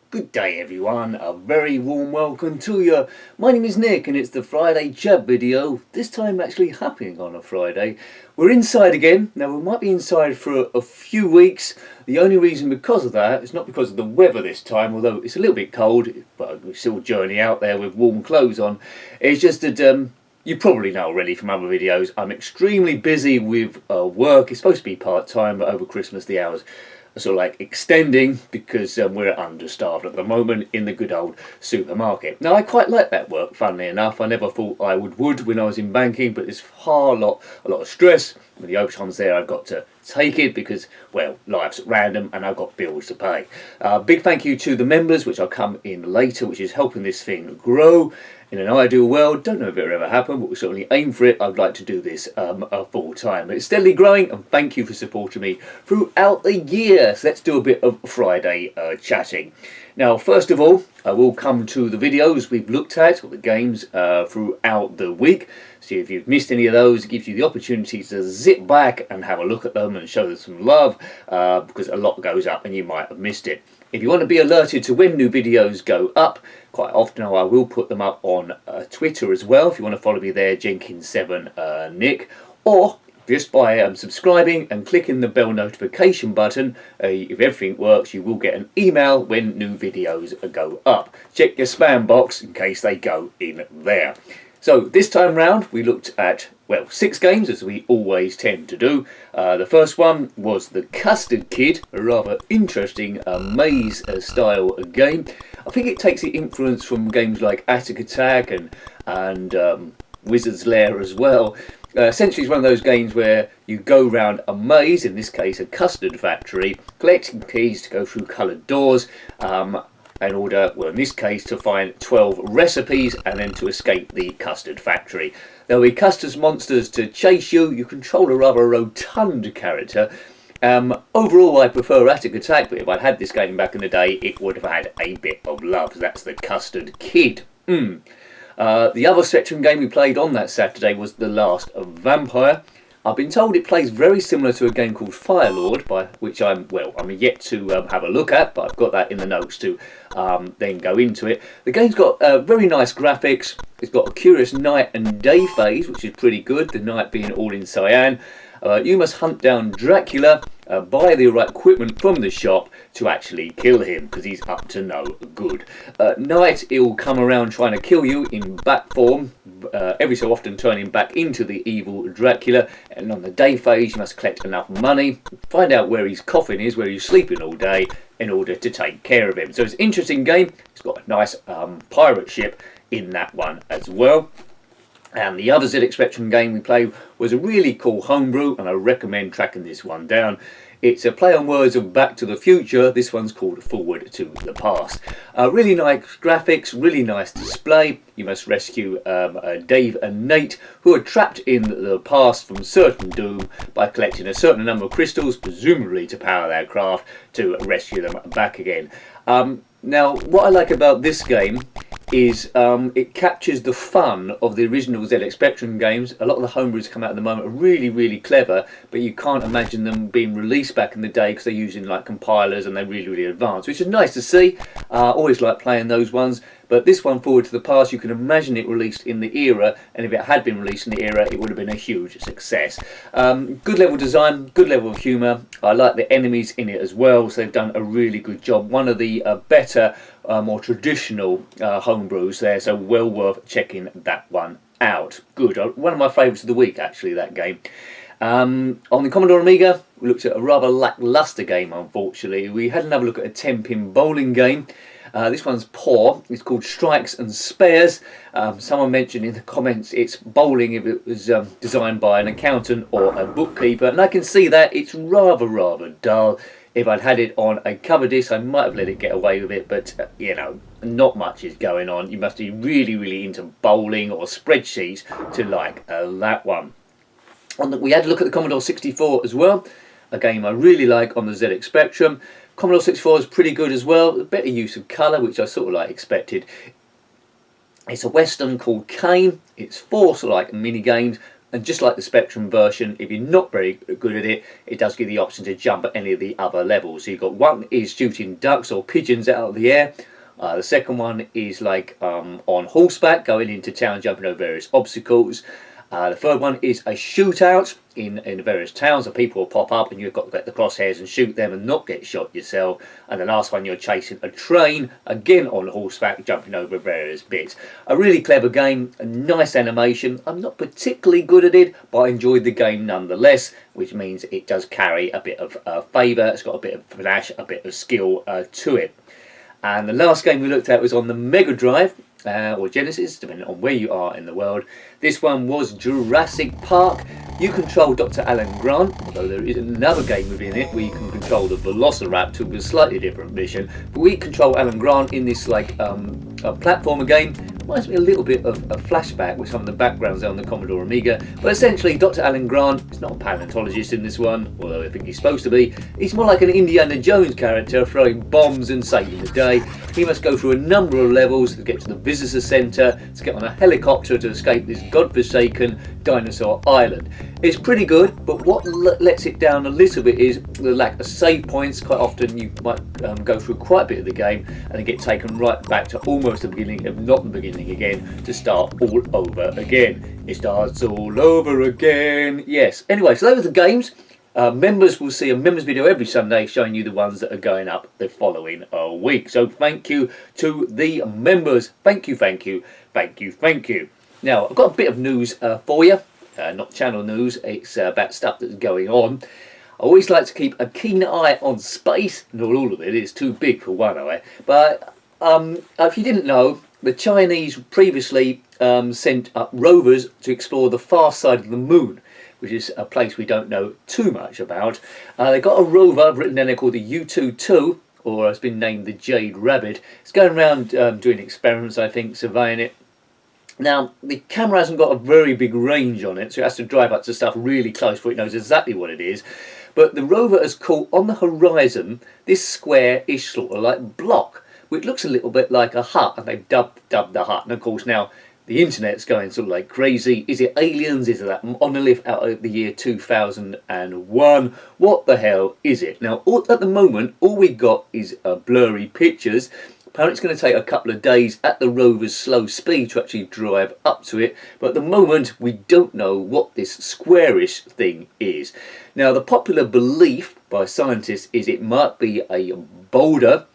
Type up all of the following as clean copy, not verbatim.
Good day everyone, a very warm welcome to you. My name is Nick and it's the Friday chat video, this time actually happening on a Friday. We're inside again. Now we might be inside for a few weeks. The only reason because of that is not because of the weather this time, although it's a little bit cold, but we still journey out there with warm clothes on. It's just that you probably know already from other videos, I'm extremely busy with work. It's supposed to be part-time, but over Christmas the hours sort of like extending because we're understaffed at the moment in the good old supermarket. Now I quite like that work, funnily enough. I never thought I would when I was in banking, but it's a lot of stress. With the overtime's there, I've got to take it because, well, life's random and I've got bills to pay. Big thank you to the members, which I'll come in later, which is helping this thing grow. In an ideal world, don't know if it'll ever happen, but we certainly aim for it. I'd like to do this full time. But it's steadily growing, and thank you for supporting me throughout the year. So let's do a bit of Friday chatting. Now, first of all, I will come to the videos we've looked at, or the games throughout the week. See if you've missed any of those. It gives you the opportunity to zip back and have a look at them and show them some love, because a lot goes up and you might have missed it. If you want to be alerted to when new videos go up, quite often I will put them up on Twitter as well. If you want to follow me there, Jenkins7 Nick, or just by subscribing and clicking the bell notification button. If everything works, you will get an email when new videos go up. Check your spam box in case they go in there. So this time round we looked at, well, 6 games, as we always tend to do. The first one was the Custard Kid, a rather interesting maze style game. I think it takes the influence from games like Attic Attack and Wizard's Lair as well. Essentially it's one of those games where you go round a maze, in this case a custard factory, collecting keys to go through coloured doors, in order, well in this case, to find 12 recipes and then to escape the custard factory. There'll be custard monsters to chase you. You control a rather rotund character. Overall I prefer Attic Attack, but if I'd had this game back in the day it would have had a bit of love. That's the Custard Kid. The other Spectrum game we played on that Saturday was The Last Vampire. I've been told it plays very similar to a game called Firelord, by which I'm yet to have a look at, but I've got that in the notes to then go into it. The game's got very nice graphics. It's got a curious night and day phase, which is pretty good, the night being all in cyan. You must hunt down Dracula, buy the right equipment from the shop to actually kill him, because he's up to no good. At night he'll come around trying to kill you in bat form, every so often turning back into the evil Dracula. And on the day phase you must collect enough money, find out where his coffin is, where he's sleeping all day, in order to take care of him. So it's an interesting game. It's got a nice pirate ship in that one as well. And the other ZX Spectrum game we played was a really cool homebrew, and I recommend tracking this one down. It's a play on words of Back to the Future. This one's called Forward to the Past. Really nice graphics, really nice display. You must rescue Dave and Nate, who are trapped in the past from certain doom, by collecting a certain number of crystals, presumably to power their craft, to rescue them back again. Now, what I like about this game is it captures the fun of the original ZX Spectrum games. A lot of the homebrews come out at the moment are really clever, but you can't imagine them being released back in the day because they're using like compilers and they're really advanced, which is nice to see. Always like playing those ones. But this one, Forward to the Past, you can imagine it released in the era, and if it had been released in the era, it would have been a huge success. Good level design, good level of humour. I like the enemies in it as well, so they've done a really good job. One of the better, more traditional homebrews there, so well worth checking that one out. Good. One of my favourites of the week, actually, that game. On the Commodore Amiga, we looked at a rather lacklustre game, unfortunately. We had another look at a 10-pin bowling game. This one's poor. It's called Strikes and Spares. Someone mentioned in the comments it's bowling if it was designed by an accountant or a bookkeeper, and I can see that. It's rather dull. If I'd had it on a cover disc I might have let it get away with it, but you know, not much is going on. You must be really into bowling or spreadsheets to like that one. We had a look at the Commodore 64 as well, a game I really like on the ZX Spectrum. Commodore 64 is pretty good as well, a better use of colour, which I sort of like expected. It's a western called Kane. It's 4 sort of like mini games, And just like the Spectrum version, if you're not very good at it, it does give you the option to jump at any of the other levels. So you've got one is shooting ducks or pigeons out of the air. The second one is like on horseback, going into town, jumping over various obstacles. The third one is a shootout in various towns, so people will pop up and you've got to get the crosshairs and shoot them and not get shot yourself. And the last one, you're chasing a train, again on horseback, jumping over various bits. A really clever game, a nice animation. I'm not particularly good at it, but I enjoyed the game nonetheless, which means it does carry a bit of flavour. It's got a bit of flash, a bit of skill to it. And the last game we looked at was on the Mega Drive, or Genesis, depending on where you are in the world. This one was Jurassic Park. You control Dr. Alan Grant, although there is another game within it where you can control the Velociraptor with a slightly different mission. But we control Alan Grant in this like a platformer game. Reminds me a little bit of a flashback with some of the backgrounds on the Commodore Amiga. But essentially, Dr. Alan Grant is not a paleontologist in this one, although I think he's supposed to be. He's more like an Indiana Jones character, throwing bombs and saving the day. He must go through a number of levels to get to the visitor centre, to get on a helicopter to escape this godforsaken dinosaur island. It's pretty good, but what lets it down a little bit is the lack of save points. Quite often you might go through quite a bit of the game and then get taken right back to almost the beginning, if not the beginning again, to start all over again. It starts all over again. Yes. Anyway, so those are the games. Members will see a members video every Sunday showing you the ones that are going up the following week. So thank you to the members. Thank you, thank you, thank you, thank you. Now, I've got a bit of news for you. Not channel news, it's about stuff that's going on. I always like to keep a keen eye on space. Not all of it, it's too big for one eye. But if you didn't know, the Chinese previously sent up rovers to explore the far side of the moon, which is a place we don't know too much about. They got a rover written down there called the U-22, or it's been named the Jade Rabbit. It's going around doing experiments, I think, surveying it. Now, the camera hasn't got a very big range on it, so it has to drive up to stuff really close before it knows exactly what it is. But the rover has caught on the horizon this square-ish sort of like block, which looks a little bit like a hut, and they've dubbed the hut. And of course now the internet's going sort of like crazy. Is it aliens? Is it that monolith out of the year 2001? What the hell is it? Now, at the moment, all we got is blurry pictures. Apparently it's going to take a couple of days at the rover's slow speed to actually drive up to it, but at the moment we don't know what this squarish thing is. Now, the popular belief by scientists is it might be a boulder.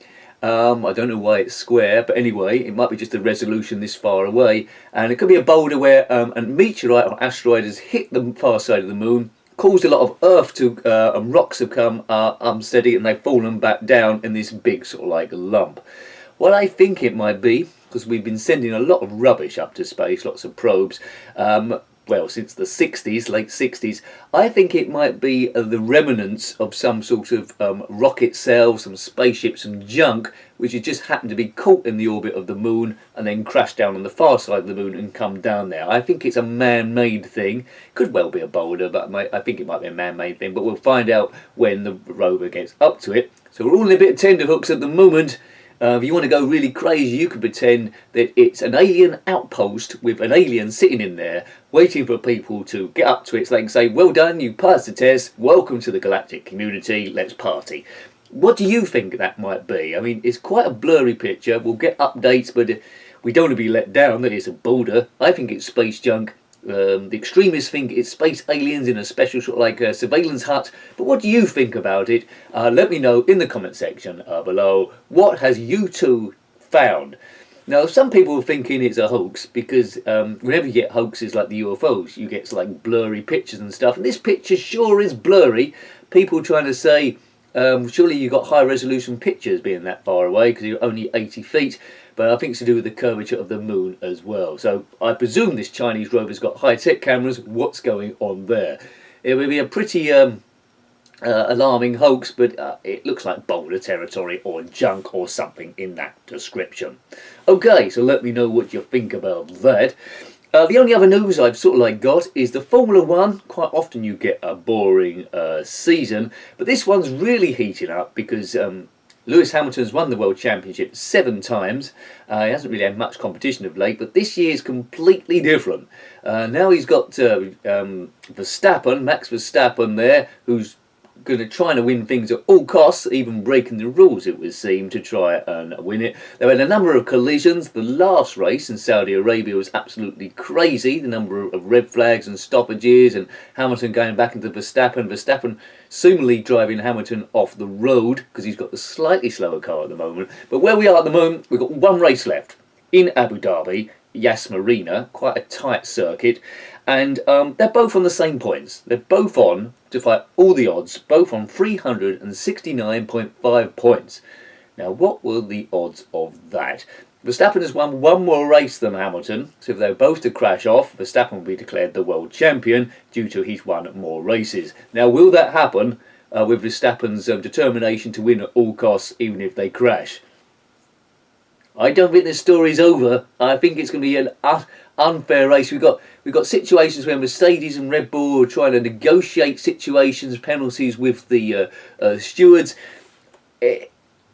I don't know why it's square, but anyway, it might be just the resolution this far away, and it could be a boulder where a meteorite or asteroid has hit the far side of the moon, caused a lot of earth to and rocks have come unsteady, and they've fallen back down in this big sort of like lump. What I think it might be, because we've been sending a lot of rubbish up to space, lots of probes, well, since the 60s, late 60s, I think it might be the remnants of some sort of rocket cell, some spaceship, some junk, which has just happened to be caught in the orbit of the moon and then crashed down on the far side of the moon and come down there. I think it's a man-made thing. Could well be a boulder, but I think it might be a man-made thing, but we'll find out when the rover gets up to it. So we're all in a bit of tenterhooks at the moment. If you want to go really crazy, you could pretend that it's an alien outpost with an alien sitting in there waiting for people to get up to it so they can say, well done, you passed the test, welcome to the galactic community, let's party. What do you think that might be? I mean, it's quite a blurry picture. We'll get updates, but we don't want to be let down that it's a boulder. I think it's space junk. The extremists think it's space aliens in a special sort of like a surveillance hut. But what do you think about it? Let me know in the comment section below. What has you two found? Now, some people are thinking it's a hoax because whenever you get hoaxes like the UFOs, you get like blurry pictures and stuff. And this picture sure is blurry. People trying to say, surely you got high resolution pictures being that far away because you're only 80 feet. But I think it's to do with the curvature of the moon as well. So I presume this Chinese rover's got high-tech cameras. What's going on there? It would be a pretty alarming hoax, but it looks like boulder territory or junk or something in that description. Okay, so let me know what you think about that. The only other news I've sort of like got is the Formula 1. Quite often you get a boring season, but this one's really heating up because Lewis Hamilton's won the World Championship 7 times. He hasn't really had much competition of late, but this year's completely different. Now he's got Verstappen, Max Verstappen there, who's going to try and win things at all costs, even breaking the rules, it would seem, to try and win it. There had a number of collisions. The last race in Saudi Arabia was absolutely crazy. The number of red flags and stoppages, and Hamilton going back into Verstappen. Verstappen seemingly driving Hamilton off the road because he's got the slightly slower car at the moment. But where we are at the moment, we've got one race left in Abu Dhabi, Yas Marina, quite a tight circuit, and they're both on the same points. They're both on to fight all the odds, both on 369.5 points. Now, what were the odds of that? Verstappen has won one more race than Hamilton, so if they were both to crash off, Verstappen will be declared the world champion due to he's won more races. Now, will that happen with Verstappen's determination to win at all costs, even if they crash? I don't think this story's over. I think it's going to be an unfair race. We've got situations where Mercedes and Red Bull are trying to negotiate situations, penalties with the stewards.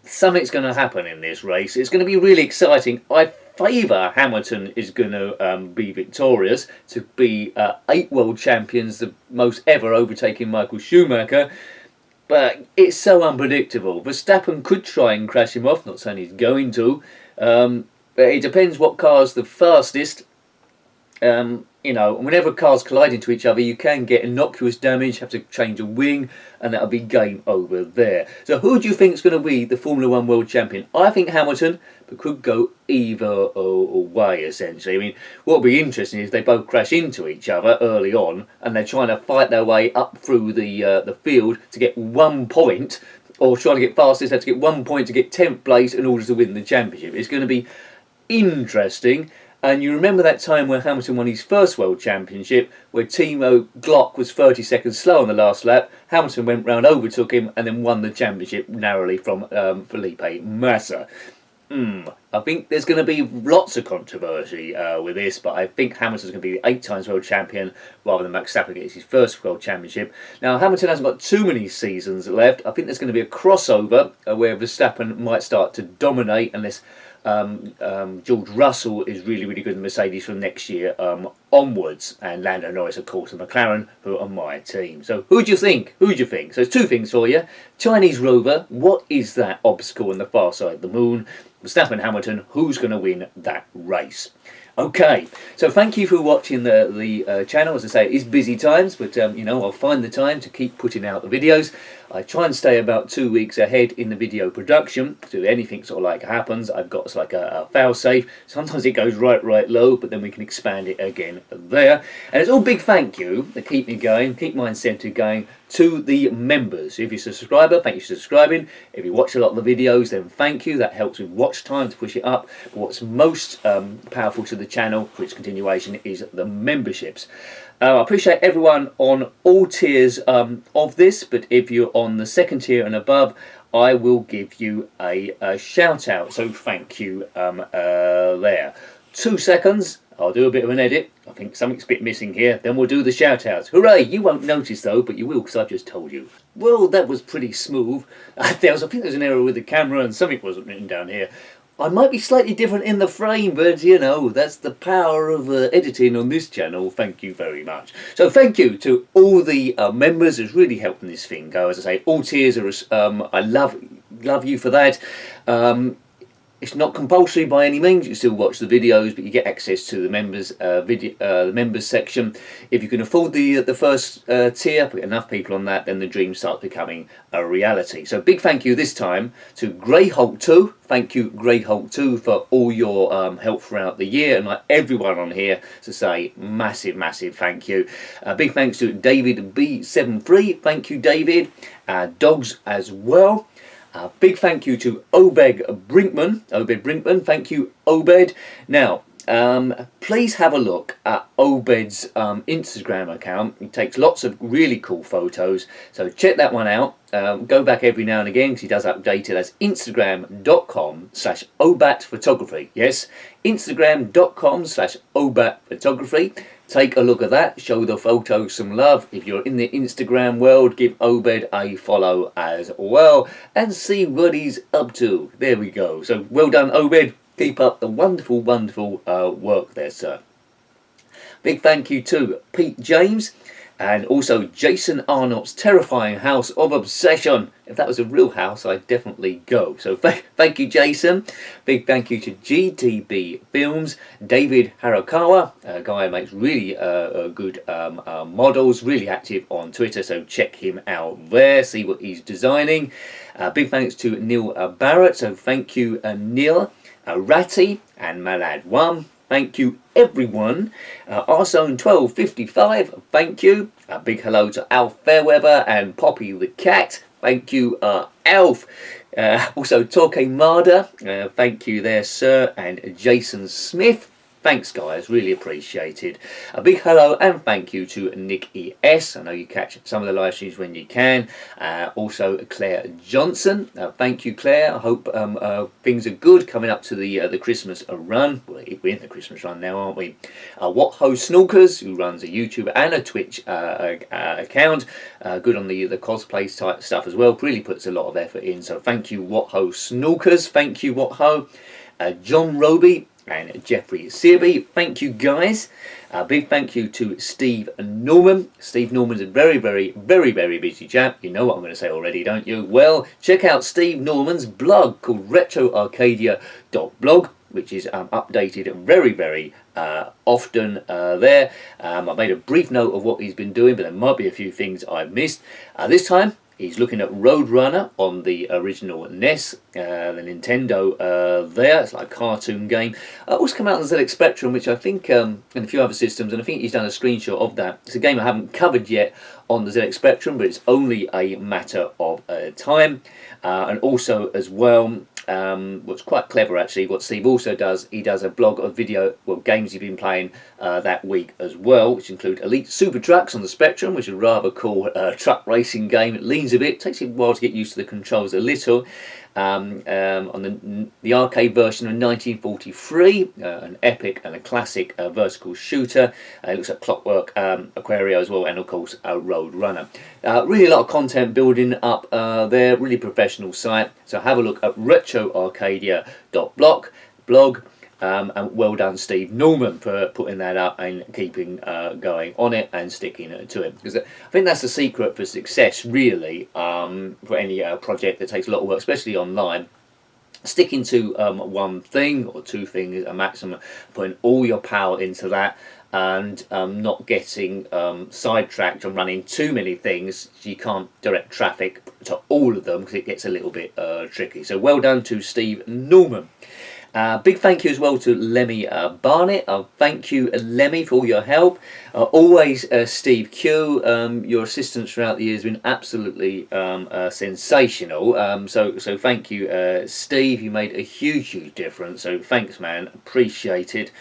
Something's going to happen in this race. It's going to be really exciting. I favour Hamilton is going to be victorious, to be 8 world champions, the most ever, overtaking Michael Schumacher. But it's so unpredictable. Verstappen could try and crash him off, not saying he's going to. But it depends what car's the fastest. You know, whenever cars collide into each other, you can get innocuous damage, have to change a wing, and that'll be game over there. So who do you think is going to be the Formula 1 World Champion? I think Hamilton, but could go either way, essentially. I mean, what would be interesting is they both crash into each other early on, and they're trying to fight their way up through the field to get 1 point, or trying to get fastest, they have to get 1 point to get 10th place in order to win the championship. It's going to be interesting. And you remember that time where Hamilton won his first World Championship, where Timo Glock was 30 seconds slow on the last lap. Hamilton went round, overtook him, and then won the championship narrowly from Felipe Massa. I think there's going to be lots of controversy with this, but I think Hamilton's going to be 8 times world champion rather than Max Verstappen gets his first world championship. Now, Hamilton hasn't got too many seasons left. I think there's going to be a crossover where Verstappen might start to dominate unless George Russell is really, really good in Mercedes from next year onwards, and Lando Norris, of course, and McLaren, who are on my team. So who do you think? Who do you think? So it's 2 things for you. Chinese rover, what is that obstacle on the far side of the moon? Verstappen, Hamilton, who's going to win that race? Okay, so thank you for watching the channel. As I say, it is busy times, but you know, I'll find the time to keep putting out the videos. I try and stay about 2 weeks ahead in the video production. So if anything sort of like happens, I've got like a fail safe. Sometimes it goes right low, but then we can expand it again there. And it's all big thank you that keep me going, keep my incentive going, to the members. If you're a subscriber, thank you for subscribing. If you watch a lot of the videos, then thank you. That helps with watch time to push it up. But what's most powerful to the channel for its continuation is the memberships. I appreciate everyone on all tiers of this, but if you're on the 2nd tier and above, I will give you a shout out. So thank you there. 2 seconds. I'll do a bit of an edit. I think something's a bit missing here. Then we'll do the shout-outs. Hooray! You won't notice, though, but you will, because I've just told you. Well, that was pretty smooth. I think there was an error with the camera, and something wasn't written down here. I might be slightly different in the frame, but, you know, that's the power of editing on this channel. Thank you very much. So thank you to all the members. It's really helping this thing go. As I say, all tiers are... I love you for that. It's not compulsory by any means. You can still watch the videos, but you get access to the members the members section. If you can afford the first tier, put enough people on that, then the dream starts becoming a reality. So big thank you this time to Greyholt2. Thank you, Greyholt2, for all your help throughout the year, and like everyone on here to say massive thank you. Big thanks to David B73. Thank you, David. Dogs as well. Big thank you to Obed Brinkman. Thank you, Obed. Now, please have a look at Obed's Instagram account. He takes lots of really cool photos, so check that one out. Go back every now and again because he does update it. That's instagram.com/obatphotography. Yes, instagram.com/obatphotography. take a look at that, show the photos some love. If you're in the Instagram world, give Obed a follow as well and see what he's up to. There we go. So well done, Obed. Keep up the wonderful, wonderful work there, sir. Big thank you to Pete James and also Jason Arnott's terrifying House of Obsession. If that was a real house, I'd definitely go. So thank you, Jason. Big thank you to GTB Films, David Harakawa, a guy who makes really good models, really active on Twitter, so check him out there, see what he's designing. Big thanks to Neil Barrett, so thank you, Neil. Ratty and Malad1, thank you everyone. Arzone 1255, thank you. A big hello to Alf Fairweather and Poppy the Cat, thank you Alf. Also Torquemada, thank you there sir, and Jason Smith. Thanks guys, really appreciated. A big hello and thank you to Nick ES. I know you catch some of the live streams when you can. Also Claire Johnson. Thank you Claire. I hope things are good coming up to the Christmas run. Well, we're in the Christmas run now, aren't we? What Ho Snookers, who runs a YouTube and a Twitch account. Good on the cosplay type stuff as well. Really puts a lot of effort in. So thank you What Ho Snookers. Thank you What Ho. John Roby and Jeffrey Searby, thank you guys. Big thank you to Steve Norman. Steve Norman's a very busy chap. You know what I'm going to say already, don't you? Well, check out Steve Norman's blog called RETROARCADIA.BLOG, which is updated very often there. I made a brief note of what he's been doing, but there might be a few things I've missed. This time, he's looking at Roadrunner on the original NES, the Nintendo there. It's like a cartoon game. Also come out on the ZX Spectrum, which I think, and a few other systems, and I think he's done a screenshot of that. It's a game I haven't covered yet on the ZX Spectrum, but it's only a matter of time. And also as well, what's quite clever actually, what Steve also does, he does a blog of video, well, games he's been playing that week as well, which include Elite Super Trucks on the Spectrum, which is a rather cool truck racing game. It leans a bit, takes a while to get used to the controls a little. On the arcade version of 1943, an epic and a classic vertical shooter. It looks at Clockwork Aquario as well, and of course Roadrunner. Really a lot of content building up there, really professional site. So have a look at RETROARCADIA.blog. And well done Steve Norman for putting that up and keeping going on it and sticking to it, because I think that's the secret for success really, for any project that takes a lot of work, especially online. Sticking to one thing or two things a maximum, putting all your power into that, and not getting sidetracked and running too many things so you can't direct traffic to all of them, because it gets a little bit tricky. So well done to Steve Norman. Big thank you as well to Lemmy Barnett. Thank you, Lemmy, for all your help. Always, Steve Q. Your assistance throughout the years has been absolutely sensational. So thank you, Steve. You made a huge difference. So thanks, man. Appreciated.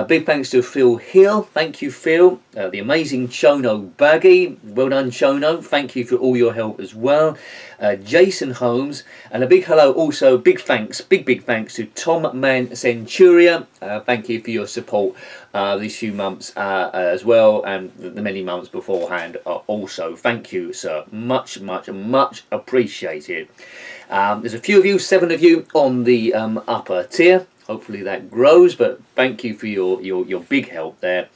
Big thanks to Phil Hill. Thank you, Phil. The amazing Chono Baggy. Well done, Chono. Thank you for all your help as well. Jason Holmes. And a big hello also, big thanks to Tom Man Centuria. Thank you for your support these few months as well, and the many months beforehand also. Thank you, sir. Much appreciated. There's a few of you, 7 of you on the upper tier. Hopefully that grows, but thank you for your big help there.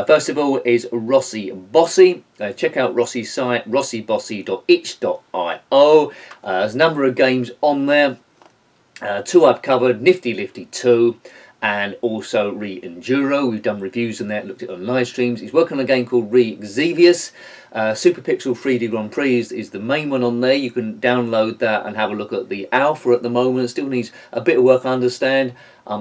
First of all is Rossi Bossy. Check out Rossi's site, rossibossy.itch.io. There's a number of games on there. 2 I've covered, Nifty Lifty 2 and also Re-Enduro. We've done reviews on that, looked at it on live streams. He's working on a game called Re-Xevious. Super Pixel 3D Grand Prix is the main one on there. You can download that and have a look at the alpha at the moment. It still needs a bit of work, I understand.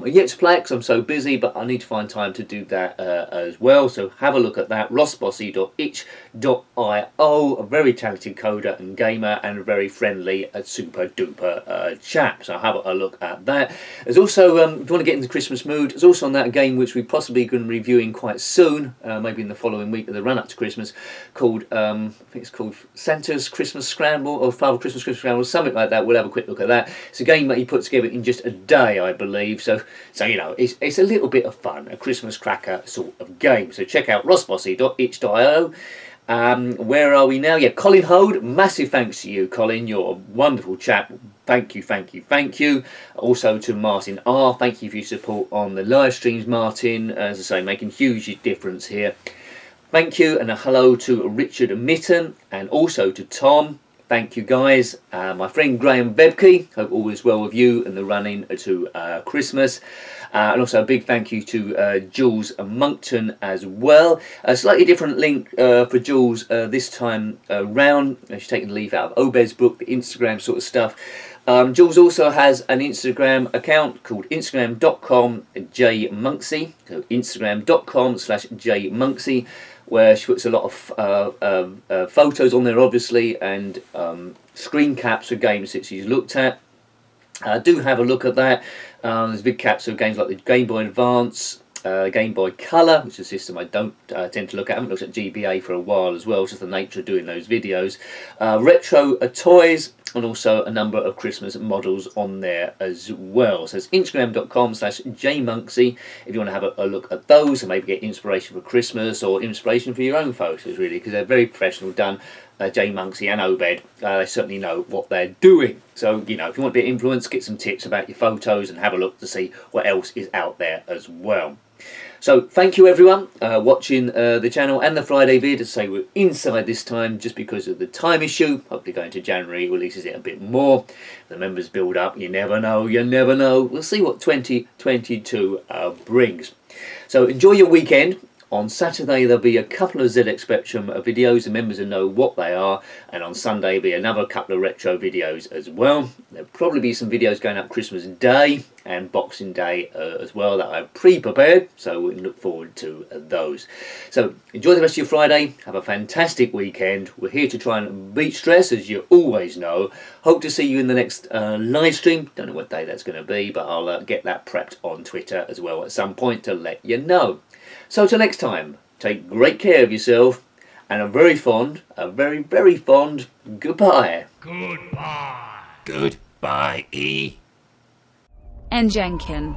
Yet to play because I'm so busy, but I need to find time to do that as well. So have a look at that, rossbossy.itch.io. A very talented coder and gamer, and a very friendly, super duper chap. So have a look at that. There's also, if you want to get into the Christmas mood, there's also on that game which we possibly going to be reviewing quite soon, maybe in the following week of the run up to Christmas, called called, I think it's called Santa's Christmas Scramble, or Father Christmas Scramble, something like that. We'll have a quick look at that. It's a game that he put together in just a day, I believe. So you know, it's a little bit of fun, a Christmas cracker sort of game. So check out rossbossy.itch.io. Where are we now? Yeah, Colin Hode, massive thanks to you, Colin. You're a wonderful chap. Thank you, thank you, thank you. Also to Martin R, thank you for your support on the live streams, Martin. As I say, making huge difference here. Thank you, and a hello to Richard Mitten, and also to Tom. Thank you, guys. My friend Graham Bebke, hope all is well with you and the run-in to Christmas. And also a big thank you to Jules Monkton as well. A slightly different link for Jules this time round. She's taken the leaf out of Obed's book, the Instagram sort of stuff. Jules also has an Instagram account called instagram.com/jmonksy. So instagram.com/jmonksy, where she puts a lot of photos on there, obviously, and screen caps of games that she's looked at. Do have a look at that. There's big caps of games like the Game Boy Advance, Game Boy Color, which is a system I don't tend to look at. I haven't looked at GBA for a while as well, it's just the nature of doing those videos. Retro toys, and also a number of Christmas models on there as well. So it's instagram.com/jmonksy if you want to have a look at those and maybe get inspiration for Christmas or inspiration for your own photos, really, because they're very professional done. J Monksy and Obed, they certainly know what they're doing. So, you know, if you want a bit of influence, get some tips about your photos and have a look to see what else is out there as well. So, thank you everyone watching the channel and the Friday vid. As I say, we're inside this time just because of the time issue. Hopefully going to January releases it a bit more. The members build up, you never know, you never know. We'll see what 2022 brings. So, enjoy your weekend. On Saturday there'll be a couple of ZX Spectrum videos, the members will know what they are, and on Sunday there'll be another couple of retro videos as well. There'll probably be some videos going up Christmas Day and Boxing Day as well that I've pre-prepared, so we can look forward to those. So enjoy the rest of your Friday, have a fantastic weekend. We're here to try and beat stress, as you always know. Hope to see you in the next live stream. Don't know what day that's going to be, but I'll get that prepped on Twitter as well at some point to let you know. So till next time, take great care of yourself, and a very, very fond goodbye. Goodbye. Goodbye, E. And Jenkin.